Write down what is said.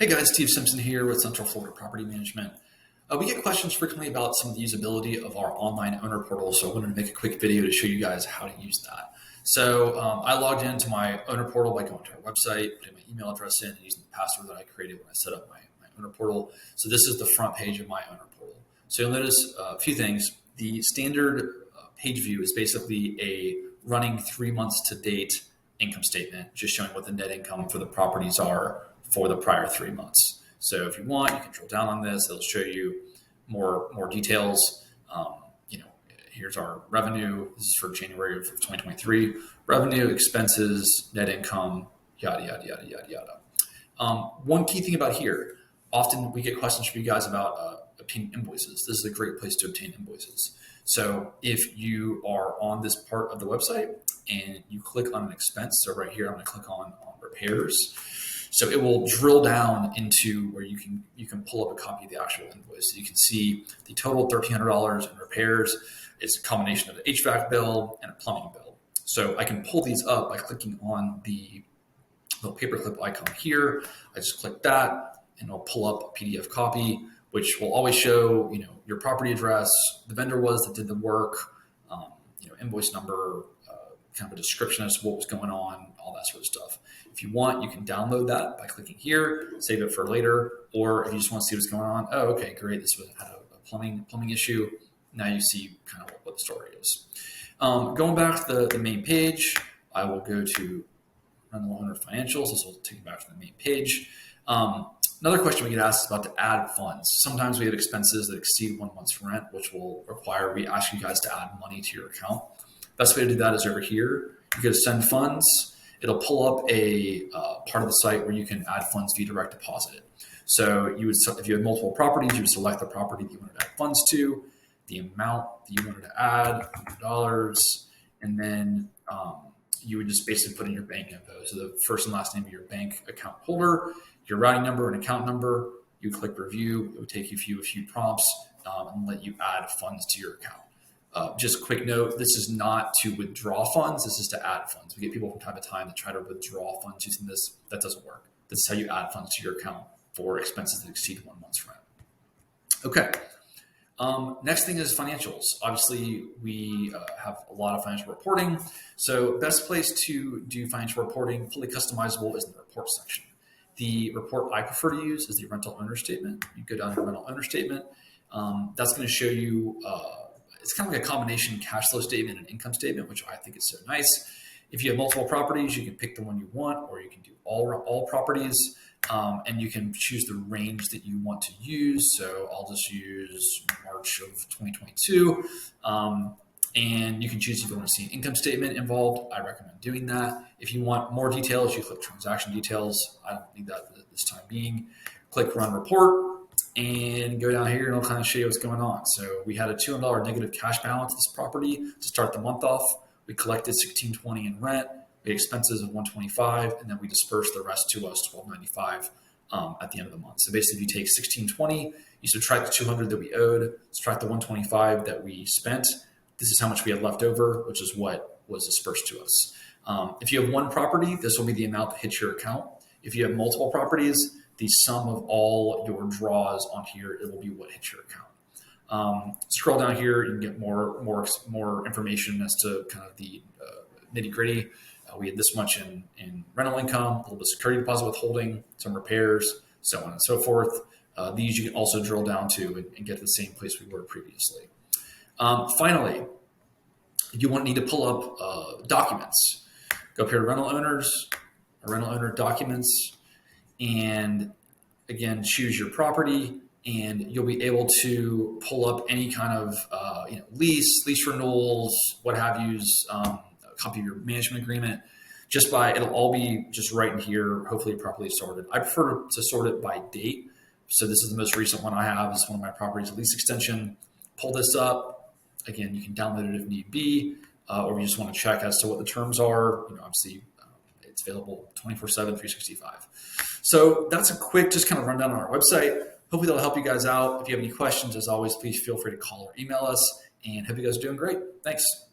Hey guys, Steve Simpson here with Central Florida Property Management. We get questions frequently about some of the usability of our online owner portal, so I wanted to make a quick video to show you guys how to use that. So I logged into my owner portal by going to our website, putting my email address in, and using the password that I created when I set up my owner portal. So this is the front page of my owner portal. So you'll notice a few things. The standard page view is basically a running 3 months to date income statement, just showing what the net income for the properties are for the prior 3 months. So if you want, you can drill down on this. It'll show you more details. Here's our revenue. This is for January of 2023. Revenue, expenses, net income, yada, yada, yada, yada, yada. One key thing about here, often we get questions from you guys about obtaining invoices. This is a great place to obtain invoices. So if you are on this part of the website and you click on an expense, so right here, I'm going to click on repairs. So it will drill down into where you can pull up a copy of the actual invoice. So you can see the total $1,300 in repairs. It's a combination of the HVAC bill and a plumbing bill. So I can pull these up by clicking on the little paperclip icon here. I just click that and it'll pull up a PDF copy, which will always show, your property address, the vendor was that did the work, invoice number, kind of a description as to what was going on, all that sort of stuff. If you want, you can download that by clicking here, save it for later, or if you just want to see what's going on, oh, okay, great, this had a plumbing issue. Now you see kind of what the story is. Going back to the main page, I will go to rental owner financials. This will take you back to the main page. Another question we get asked is about to add funds. Sometimes we have expenses that exceed 1 month's rent, which will require we ask you guys to add money to your account. Best way to do that is over here. You go to send funds. It'll pull up a part of the site where you can add funds via direct deposit. So if you have multiple properties, you would select the property that you wanted to add funds to, the amount that you wanted to add, $100, and then you would just basically put in your bank info. So the first and last name of your bank account holder, your routing number and account number. You click review. It would take you a few prompts and let you add funds to your account. Just a quick note, this is not to withdraw funds. This is to add funds. We get people from time to time that try to withdraw funds using this. That doesn't work. This is how you add funds to your account for expenses that exceed 1 month's rent. Okay. Next thing is financials. Obviously, we have a lot of financial reporting. So best place to do financial reporting, fully customizable, is in the report section. The report I prefer to use is the rental owner statement. You go down to rental owner statement. That's going to show you it's kind of like a combination cash flow statement and income statement, which I think is so nice. If you have multiple properties, you can pick the one you want, or you can do all properties, and you can choose the range that you want to use. So I'll just use March of 2022, and you can choose if you want to see an income statement involved. I recommend doing that. If you want more details, you click transaction details. I don't need that this time being. Click run report. And go down here and it'll kind of show you what's going on. So we had a $200 negative cash balance of this property to start the month off. We collected $1,620 in rent. We had expenses of $125, and then we dispersed the rest to us, $1,295 at the end of the month. So basically, if you take $1,620, you subtract the $200 that we owed, subtract the $125 that we spent. This is how much we had left over, which is what was dispersed to us. If you have one property, this will be the amount that hits your account. If you have multiple properties, the sum of all your draws on here, it will be what hits your account. Scroll down here, you can get more information as to kind of the nitty gritty. We had this much in rental income, a little bit of security deposit withholding, some repairs, so on and so forth. These you can also drill down to and get to the same place we were previously. Finally, you won't need to pull up documents. Go up here to rental owners, rental owner documents, and again, choose your property, and you'll be able to pull up any kind of lease renewals, what have yous, a copy of your management agreement. It'll all be just right in here, hopefully properly sorted. I prefer to sort it by date. So this is the most recent one I have. This is one of my properties, a lease extension. Pull this up. Again, you can download it if need be, or if you just want to check as to what the terms are. Obviously, it's available 24/7, 365. So that's a quick, just kind of rundown on our website. Hopefully that'll help you guys out. If you have any questions, as always, please feel free to call or email us, and hope you guys are doing great. Thanks.